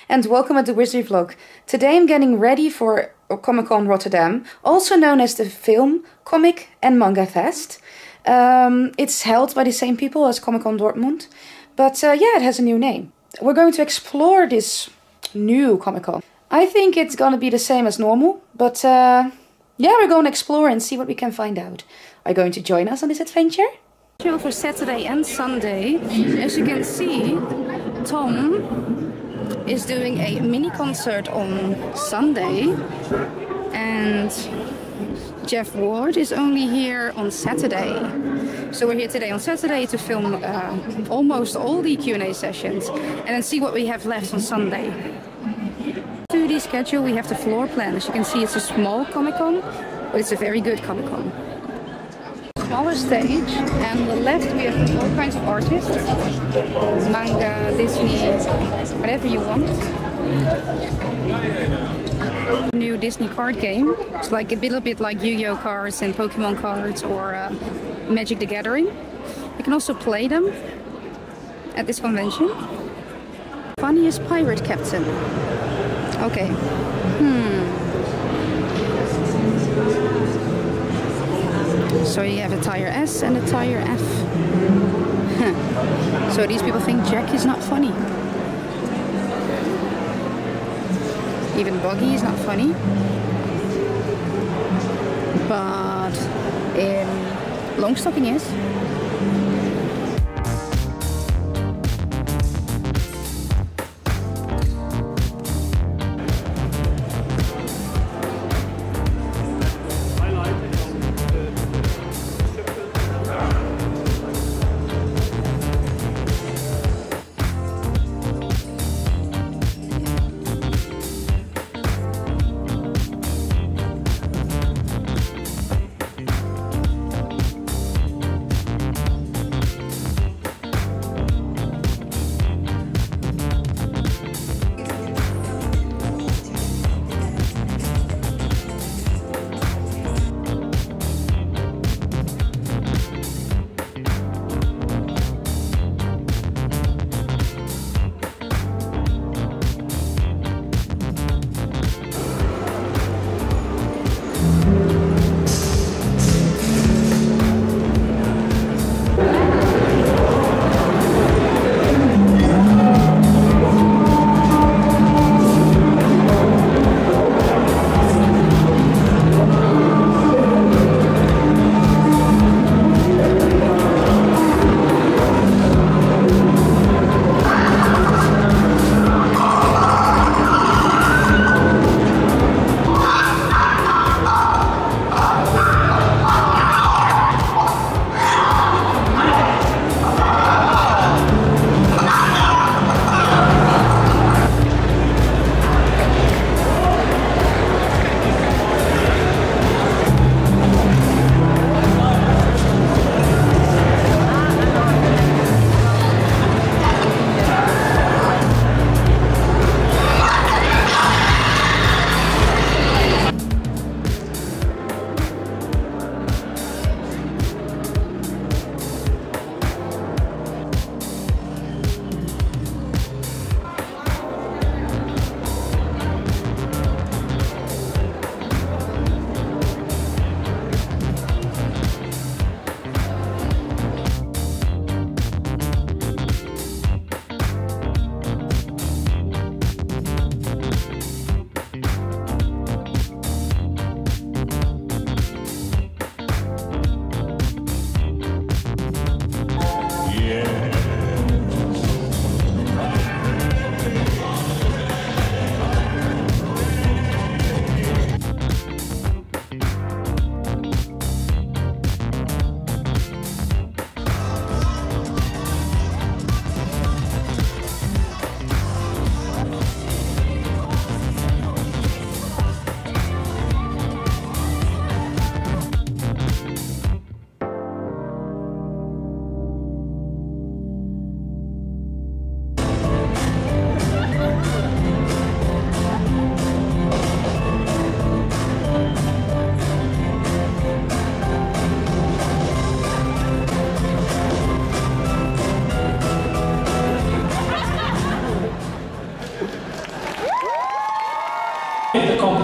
and welcome at the Wizardry Vlog. Today I'm getting ready for Comic Con Rotterdam, also known as the Film, Comic and Manga Fest. It's held by the same people as Comic Con Dortmund, but yeah, it has a new name. We're going to explore this new Comic Con. I think it's gonna be the same as normal, but yeah, we're going to explore and see what we can find out. Are you going to join us on this adventure? For Saturday and Sunday, as you can see, Tom is doing a mini concert on Sunday and Jeff Ward is only here on Saturday. So we're here today on Saturday to film almost all the Q&A sessions and then see what we have left on Sunday. To the schedule we have the floor plan. As you can see, it's a small Comic-Con, but it's a very good Comic-Con. Smaller stage, and on the left we have all kinds of artists, Manga, Disney, whatever you want. New Disney card game. It's like a little bit like Yu-Gi-Oh cards and Pokemon cards or Magic the Gathering. You can also play them at this convention. Funniest pirate captain. Okay. So you have a tire S and a tire F. So these people think Jack is not funny. Even Buggy is not funny. But Longstocking is.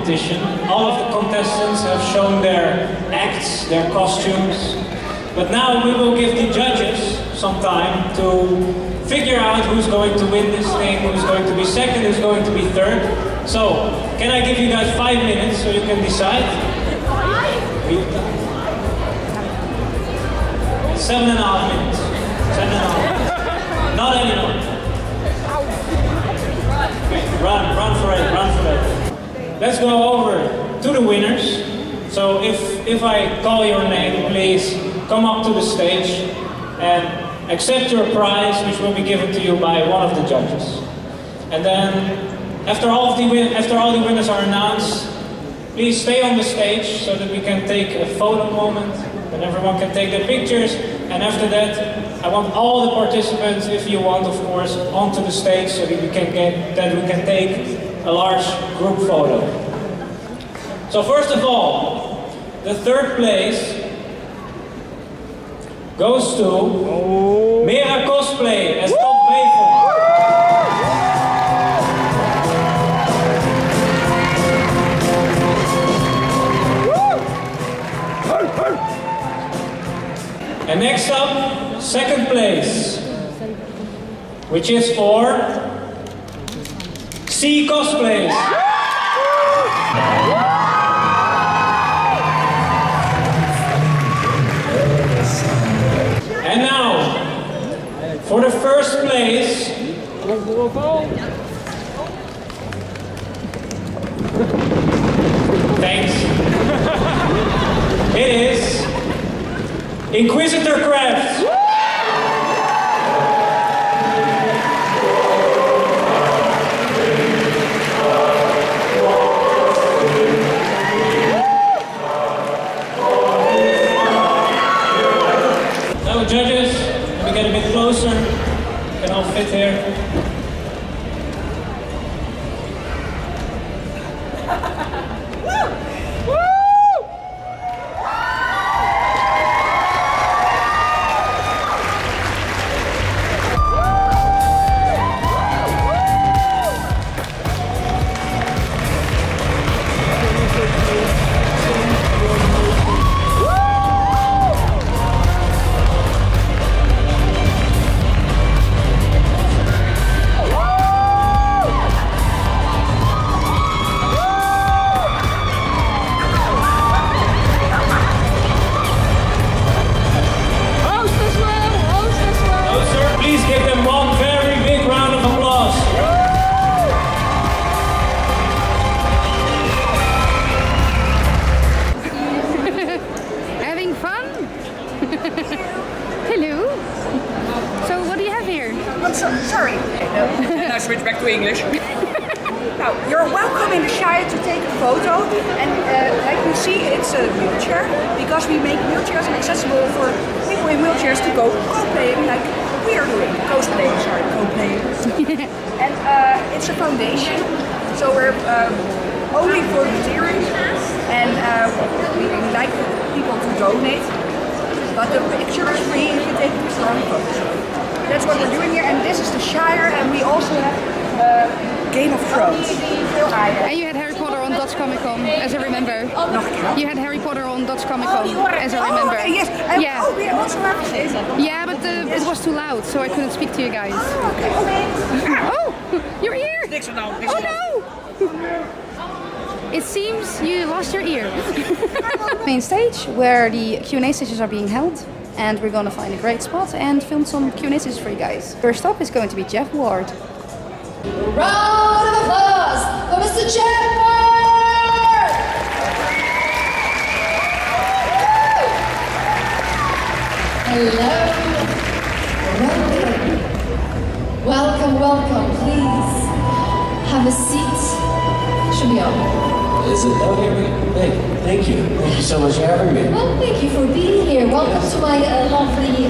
competition. All of the contestants have shown their acts, their costumes. But now we will give the judges some time to figure out who's going to win this thing, who's going to be second, who's going to be third. So, can I give you guys 5 minutes so you can decide? 7.5 minutes. 7.5 minutes. Not anymore. Okay, run for it, run for it. Let's go over to the winners. So if I call your name, please come up to the stage and accept your prize, which will be given to you by one of the judges. And then, after all the winners are announced, please stay on the stage so that we can take a photo moment, and everyone can take their pictures. And after that, I want all the participants, if you want, of course, onto the stage so that we can take a large group photo. So first of all, the third place goes to Mega Cosplay as top bevel. And next up, second place, which is for C Cosplays. And now, for the first place, thanks, it is Inquisitor Crafts. Now judges, let me get a bit closer. You can all fit here. Sorry. And I switch back to English. Now, you're welcome in the Shire to take a photo, and like you see, it's a wheelchair, because we make wheelchairs accessible for people in wheelchairs to go cosplaying like we are doing. Cosplaying, sorry, cosplaying. And it's a foundation, so we're only volunteering, and we like people to donate, but the picture is free if you take a strong photo. That's what we're doing here, and this is the Shire, and we also have Game of Thrones. And you had Harry Potter on Dutch Comic Con, as I remember. You had Harry Potter on Dutch Comic Con, as I remember. Okay, yes. Yeah. Oh, we also have Yeah, but it was too loud, so I couldn't speak to you guys. Oh, your ear! Oh no! It seems you lost your ear. Main stage, where the Q&A sessions are being held. And we're gonna find a great spot and film some Q&A sessions for you guys. First up is going to be Jeff Ward. Round of applause for Mr. Jeff Ward! Hello. Welcome. Welcome, welcome. Please have a seat. Should be on. Is it? Oh, here we go. Hey, thank you. Thank you so much for having me. Well, thank you for being here. Welcome to my lovely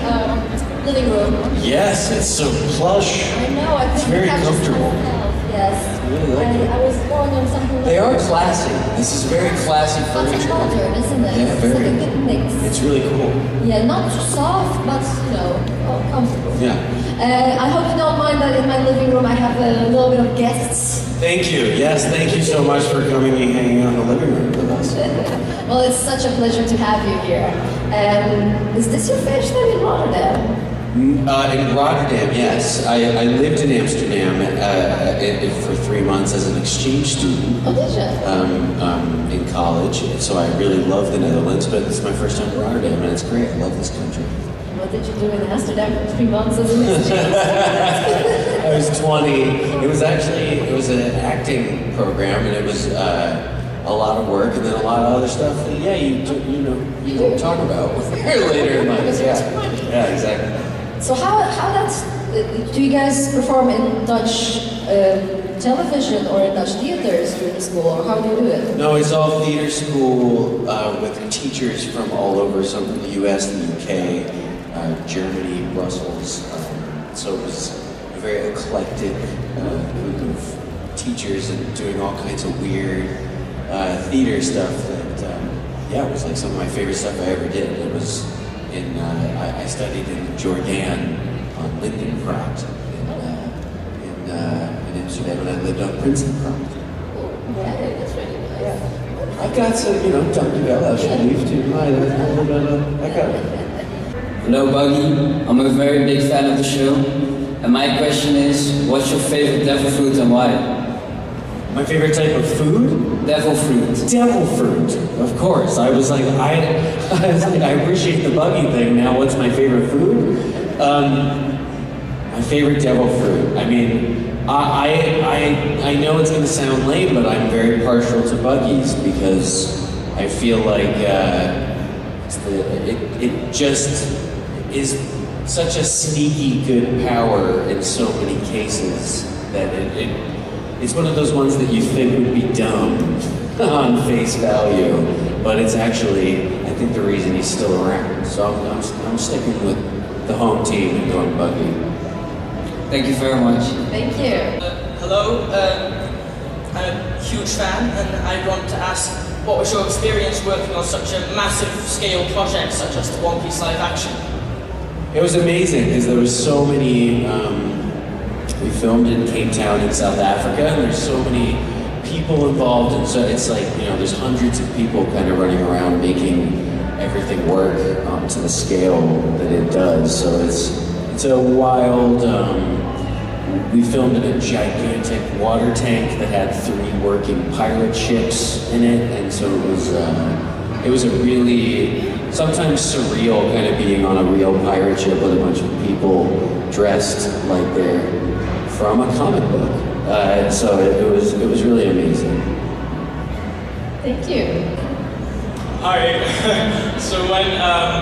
living room. Yes, it's so plush. I know, I It's couldn't very catch this comfortable. myself. Yes. I really like it. I was born on something like They are this. classy. This is very classy furniture. It's modern, isn't it? Yeah, very. It's like a good mix. It's really cool. Yeah, not too soft, but you know, comfortable. Yeah. I hope you don't mind that in my living room I have a little bit of guests. Thank you. Yes, thank you so much for coming and hanging out in the living room with us. Well, it's such a pleasure to have you here. Is this your first time in Rotterdam? In Rotterdam, yes. I lived in Amsterdam for 3 months as an exchange student. Oh, did you? In college, so I really love the Netherlands, but it's my first time in Rotterdam, and it's great. I love this country. What did you do in Amsterdam for 3 months as an exchange? I was 20. It was an acting program, and it was a lot of work, and then a lot of other stuff that, yeah, you don't talk about later in life. Yeah, exactly. So how that's, do you guys perform in Dutch television or in Dutch theaters during school, or how do you do it? No, it's all theater school with teachers from all over, some from the US, the UK, Germany, Brussels. So it was a very eclectic group of teachers and doing all kinds of weird theater stuff that, yeah, it was like some of my favorite stuff I ever did. It was I studied in Jordan on Lindenpraat in Amsterdam, and I lived on Prinsenpraat. Yeah, that's really nice. Yeah. I've got some, dankjewel als je lief to I got it. Hello Buggy, I'm a very big fan of the show, and my question is, what's your favorite devil fruit and why? My favorite type of food? Devil fruit. Devil fruit, of course. I was like, I appreciate the buggy thing. Now, what's my favorite food? My favorite devil fruit. I mean, I know it's going to sound lame, but I'm very partial to buggies because I feel like it just is such a sneaky good power in so many cases that it's one of those ones that you think would be dumb on face value, but it's actually, I think, the reason he's still around. So I'm sticking with the home team and going buggy. Thank you very much. Thank you. Hello, I'm a huge fan, and I want to ask, what was your experience working on such a massive scale project such as the One Piece live action? It was amazing because there was so many. We filmed in Cape Town in South Africa, and there's so many people involved, and so it's like, there's hundreds of people kind of running around making everything work to the scale that it does. So it's a wild. We filmed in a gigantic water tank that had 3 working pirate ships in it, and so it was a really sometimes surreal kind of being on a real pirate ship with a bunch of people dressed like they're from a comic book. So it was really amazing. Thank you. Hi. So when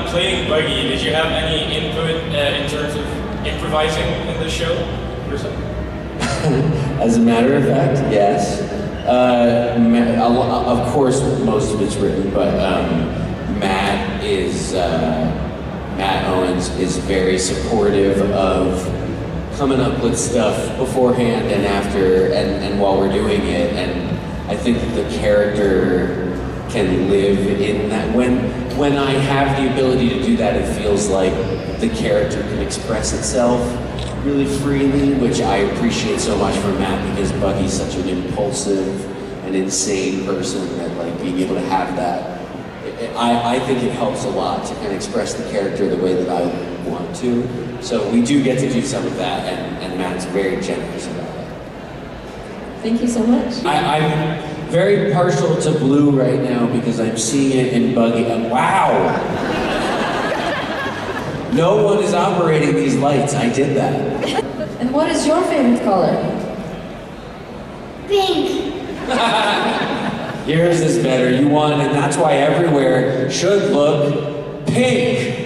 playing Buggy, did you have any input in terms of improvising in the show? As a matter of fact, yes. Of course, most of it's written, but Matt Owens is very supportive of coming up with stuff beforehand and after and while we're doing it, and I think that the character can live in that. When I have the ability to do that, it feels like the character can express itself really freely, which I appreciate so much from Matt, because Buggy's such an impulsive and insane person that, like, being able to have that, I think it helps a lot to kind of express the character the way that I want to. So we do get to do some of that, and Matt's very generous about it. Thank you so much. I'm very partial to blue right now because I'm seeing it in Buggy, and wow! No one is operating these lights, I did that. And what is your favorite color? Pink. Yours is better, you won, and that's why everywhere should look pink.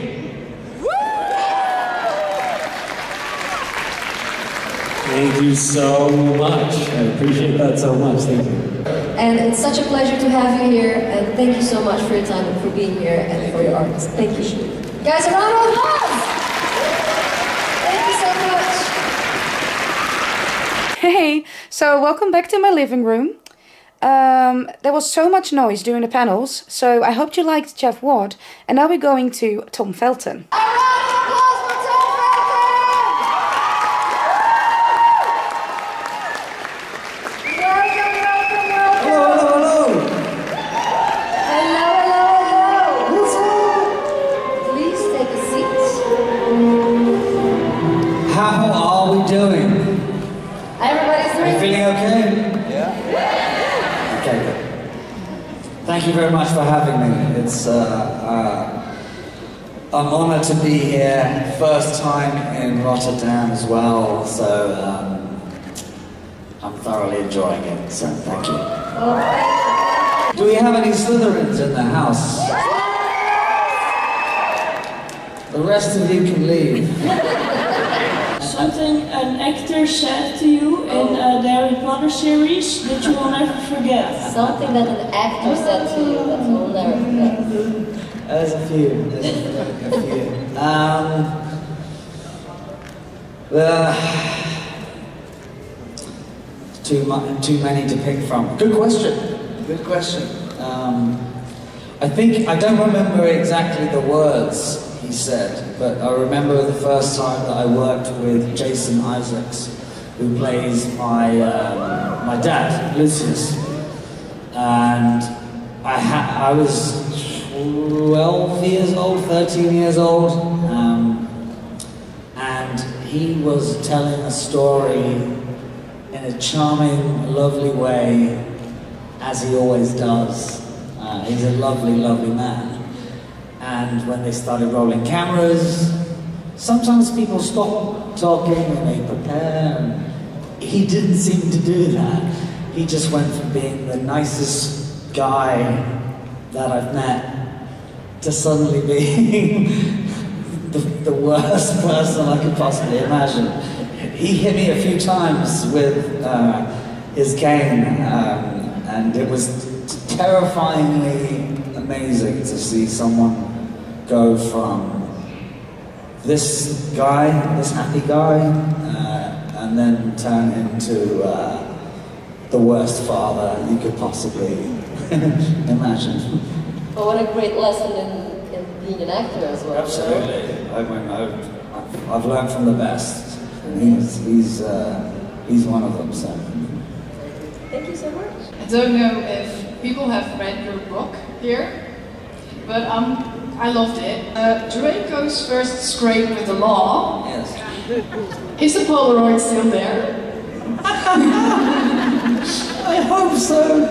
Thank you so much. I appreciate that so much. Thank you. And it's such a pleasure to have you here, and thank you so much for your time and for being here and for your art. Thank you. Guys, a round of applause! Thank you so much. Hey, so welcome back to my living room. There was so much noise during the panels, so I hope you liked Jeff Ward. And now we're going to Tom Felton. How are we doing? Everybody's doing. Are you feeling okay? Yeah. Okay, good. Thank you very much for having me. It's an honor to be here. First time in Rotterdam as well, so I'm thoroughly enjoying it. So thank you. Do we have any Slytherins in the house? The rest of you can leave. Something an actor said to you in the Harry Potter series that you will never forget. Something that an actor said to you that you will never forget. There's a few. Too many to pick from. Good question. Good question. I don't remember exactly the words he said, but I remember the first time that I worked with Jason Isaacs, who plays my dad, Lucius, and I was 12 years old, 13 years old, and he was telling a story in a charming, lovely way, as he always does. He's a lovely, lovely man. And when they started rolling cameras, sometimes people stop talking and they prepare. And he didn't seem to do that. He just went from being the nicest guy that I've met to suddenly being the worst person I could possibly imagine. He hit me a few times with his cane, and it was terrifyingly amazing to see someone go from this guy, this happy guy, and then turn into the worst father you could possibly imagine. But what a great lesson in being an actor as well. Absolutely. I mean, I've learned from the best, and he's one of them. So. Thank you so much. I don't know if people have read your book here, but I loved it. Draco's first scrape with the law. Yes. Is the Polaroid still there? I hope so.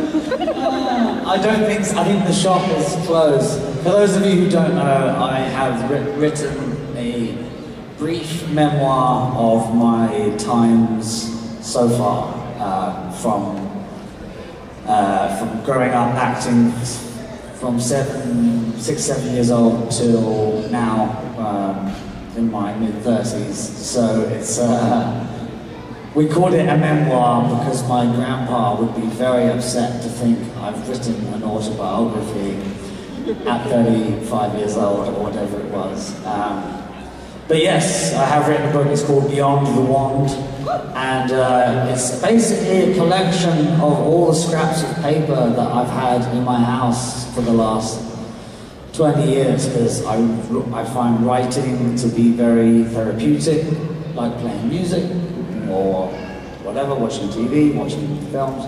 I don't think so. I think the shop is closed. For those of you who don't know, I have written a brief memoir of my times so far, from growing up acting from 6, 7 years old till now, in my mid-30s. So it's we called it a memoir because my grandpa would be very upset to think I've written an autobiography at 35 years old or whatever it was. But yes, I have written a book. It's called Beyond the Wand, and it's basically a collection of all the scraps of paper that I've had in my house for the last 20 years, because I find writing to be very therapeutic, like playing music or whatever, watching TV, watching films.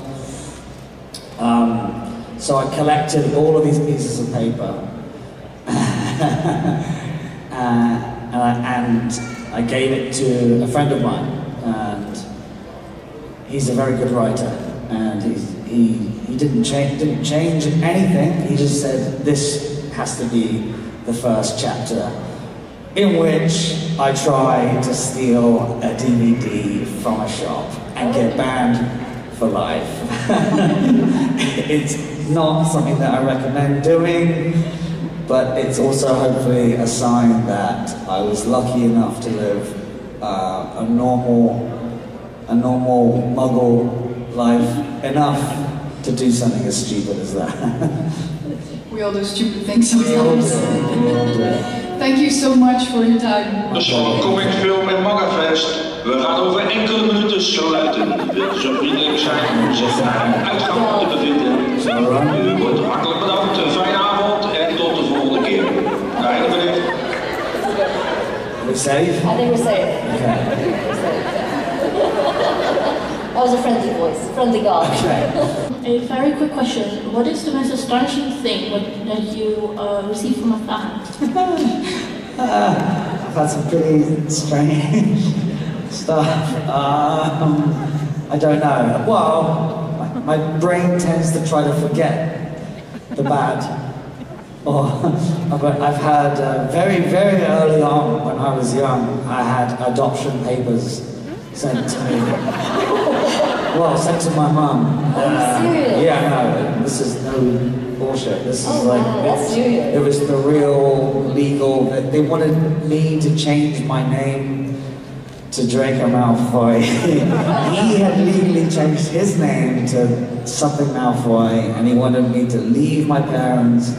So I collected all of these pieces of paper and I gave it to a friend of mine, and he's a very good writer, and he didn't change anything. He just said, this has to be the first chapter, in which I try to steal a DVD from a shop and get banned for life. It's not something that I recommend doing, but it's also hopefully a sign that I was lucky enough to live a normal muggle life enough to do something as stupid as that. We all do stupid things sometimes. Thank you so much for your time. Dus van Comic, Film en Manga Fest. We gaan over enkele minuten sluiten. Wilt u zo vriendelijk zijn om zich naar een uitgang te bevinden? U wordt hartelijk bedankt, een fijne avond en tot de volgende keer. Einde bericht. We're safe? I think we're safe. Okay. That was a friendly voice, friendly God. A very quick question. What is the most astonishing thing that you received from a fan? I've had some pretty strange stuff. I don't know. Well, my brain tends to try to forget the bad. But I've had very, very early on, when I was young, I had adoption papers sent to me. Well, sent to my mum. Yeah, no, this is no bullshit. This is it was the real legal. They wanted me to change my name to Draco Malfoy. He had legally changed his name to something Malfoy, and he wanted me to leave my parents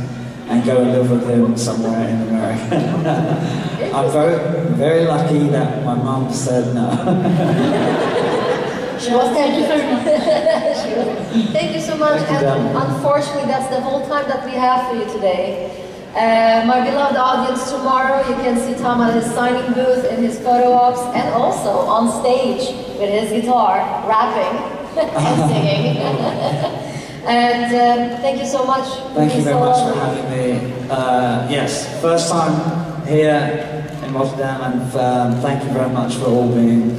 and go live with him somewhere in America. I'm very, very lucky that my mum said no. She was tempted. Thank you so much. And unfortunately, that's the whole time that we have for you today. My beloved audience, tomorrow you can see Tom at his signing booth in his photo ops, and also on stage with his guitar, rapping and singing. And thank you so much. Thank you very much for having me. Yes, first time here in Rotterdam, and thank you very much for all being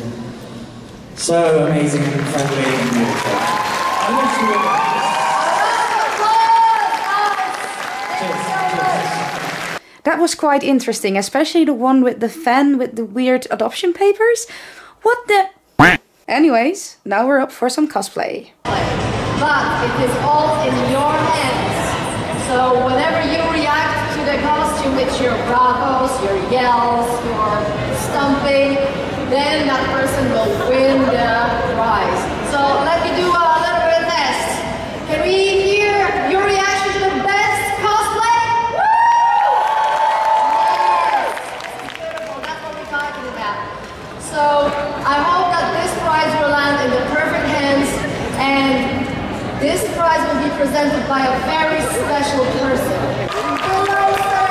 so amazing and friendly and beautiful. I want to... That was quite interesting, especially the one with the fan with the weird adoption papers. What the... Anyways, now we're up for some cosplay. But it is all in your hands. So whenever you react to the costume with your bravos, your yells, your stomping, then that person will win the prize. So let me do a little bit of test. Can we hear your reaction to the best cosplay? Woo! Yes! Beautiful, that's what we're talking about. So I hope that this prize will land in the perfect hands, and this prize will be presented by a very special person. Hello, sir!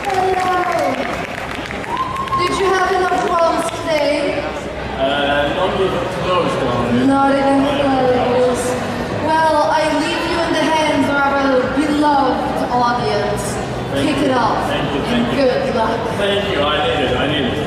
Hello! Did you have enough proms today? Not even close, darling. Not even close. Well, I leave you in the hands of our beloved audience. Kick it off. Thank you. Good luck. Thank you, I need it.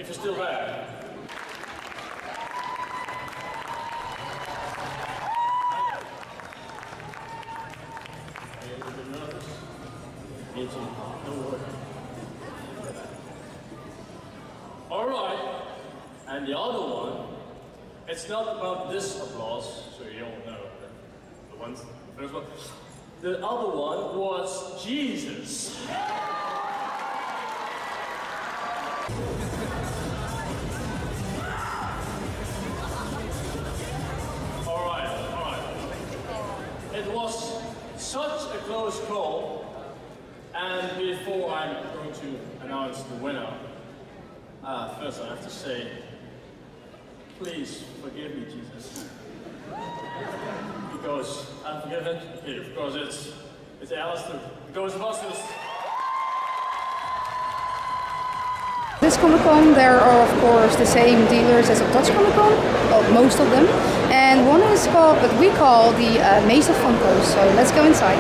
if you're still there. Are you a little bit nervous? Me too. Don't worry. Alright, and the other one, it's not about this applause, so you all know the first one. The other one was Jesus. Alright. It was such a close call, and before I'm going to announce the winner, first I have to say, please forgive me, Jesus. Because I'm forgiven here, because it's Alistair, the Ghostbusters. This Comic Con, there are of course the same dealers as a Dutch Comic Con, well, most of them. And one is called, what we call the Maze of Funkos. So let's go inside.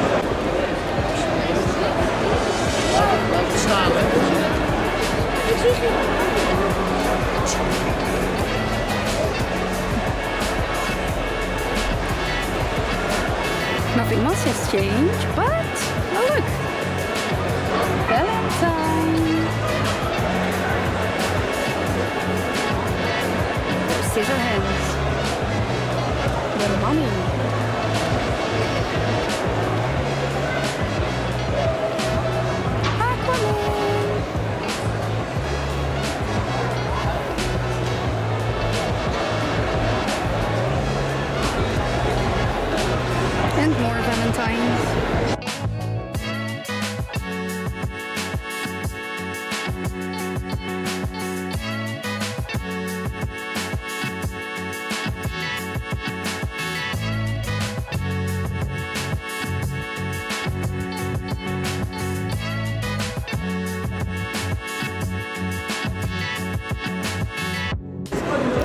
Nothing much has changed, but oh look! Valentine! There's Scissorhands. The money. And more Valentines.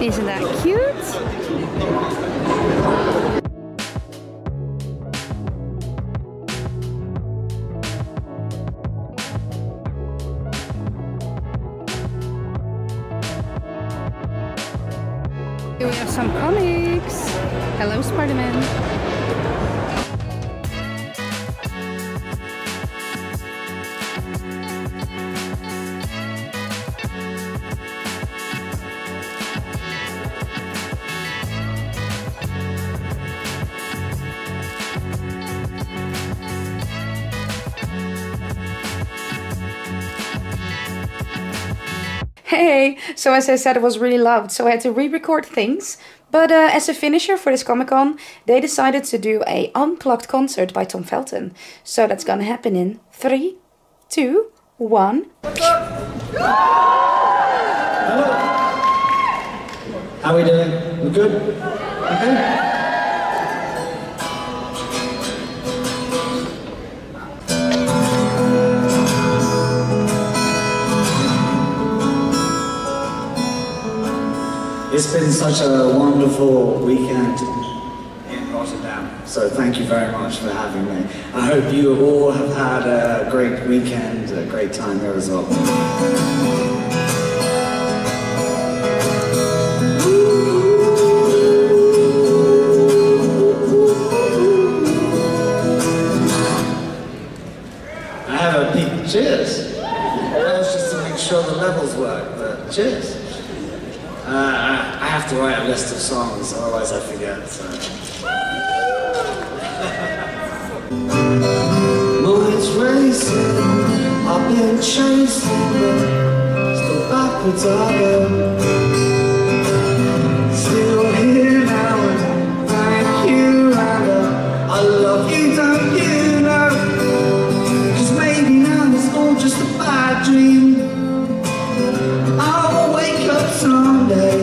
Isn't that cute? Here we have some comics. Hello, Spider-Man. Hey, so as I said, it was really loud, so I had to re-record things. But as a finisher for this Comic Con, they decided to do a unplugged concert by Tom Felton. So that's gonna happen in 3, 2, 1. Hello. How are we doing? We good? Okay? It's been such a wonderful weekend in Rotterdam, so thank you very much for having me. I hope you all have had a great weekend, a great time there as well. I have a peek. Cheers! That was just to make sure the levels work, but cheers! I have to write a list of songs, otherwise I forget. So. Moments racing, I've been chasing, but still backwards I go. Still here now, and thank you, and I love you, don't you know? 'Cause maybe now it's all just a bad dream. I'll wake up someday.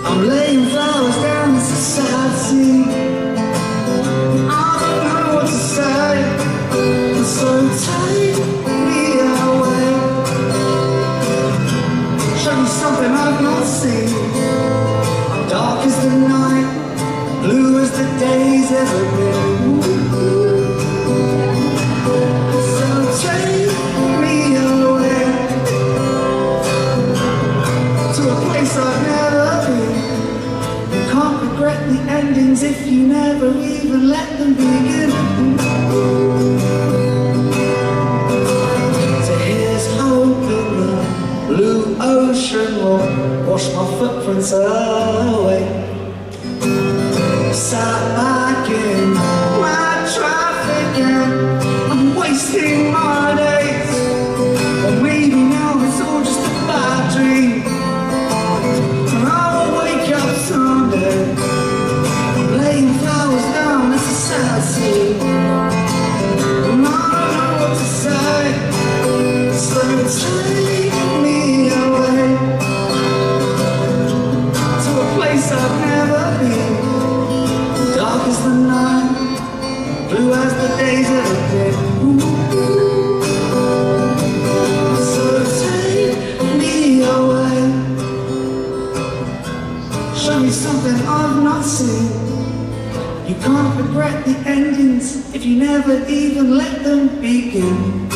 I'm laying flowers down, it's a sad scene. I don't know what to say, so take me away. Show me something them begin. So here's hope in the blue ocean will wash my footprints away. Sat back in my traffic and I'm wasting my days. Or maybe now it's all just a bad dream. And I will wake up someday laying flowers down, it's a sad scene. And I don't know what to say, so take me away to a place I've never been. Dark as the night, blue as the days that have been. So take me away, show me something I've not seen. You can't regret the endings if you never even let them begin.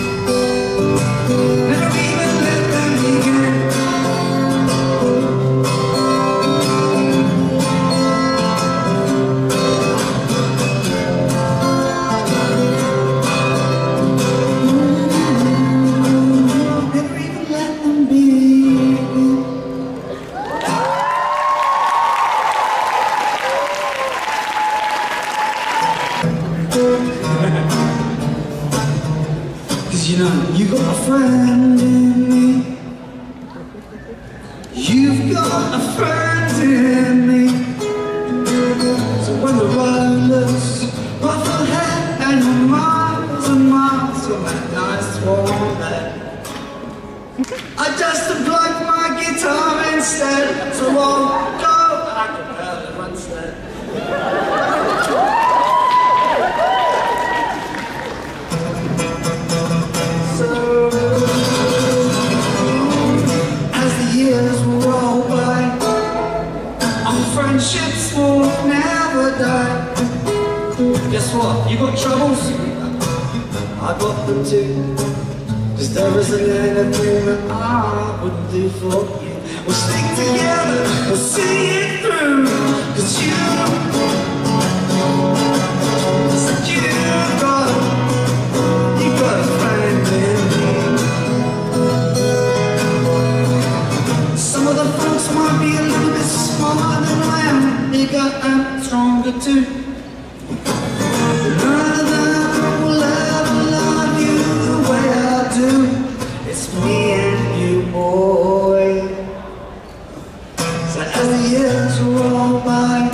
Never even let them begin. You know, you got a friend in me. You've got a friend in me. So when the road looks rough ahead and you're miles and miles from that nice warm bed, I just unplug my guitar instead, so I'll go back and instead. Friendships will never die. Guess what? You got troubles? I got them too. Cause there isn't anything that I wouldn't do for you. We'll stick together, we'll see it through. Cause you got a friend in me. Some of the folks might be a little bit smaller than I am, bigger and stronger too. None of them will ever love you the way I do. It's me and you, boy. So as the years roll by,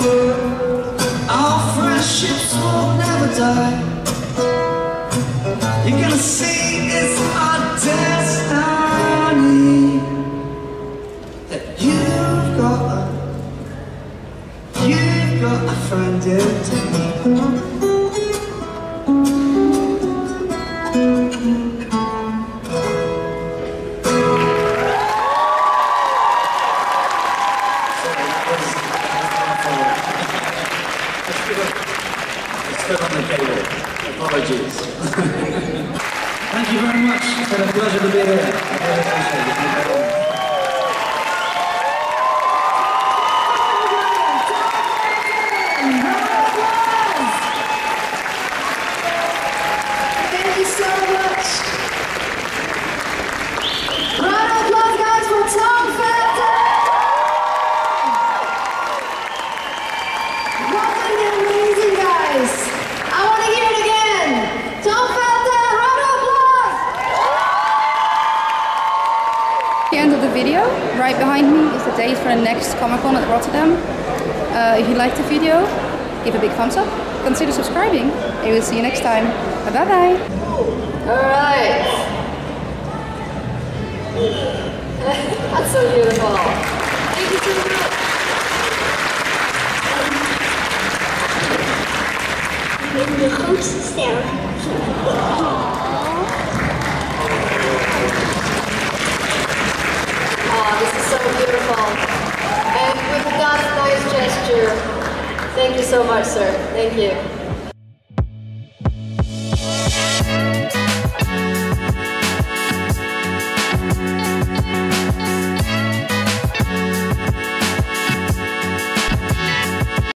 our friendships will never die. You're gonna see it's our destiny that you've got a friend in me. It's good on the cable. Apologies. Thank you very much. It's been a pleasure to be here. I really appreciate it. Right behind me is the date for the next Comic Con at Rotterdam. If you liked the video, give a big thumbs up, consider subscribing, and we'll see you next time. Bye bye! Alright! That's so beautiful! Thank you so much! Ik ben de grootste ster. This is so beautiful. And with that nice gesture, thank you so much, sir. Thank you.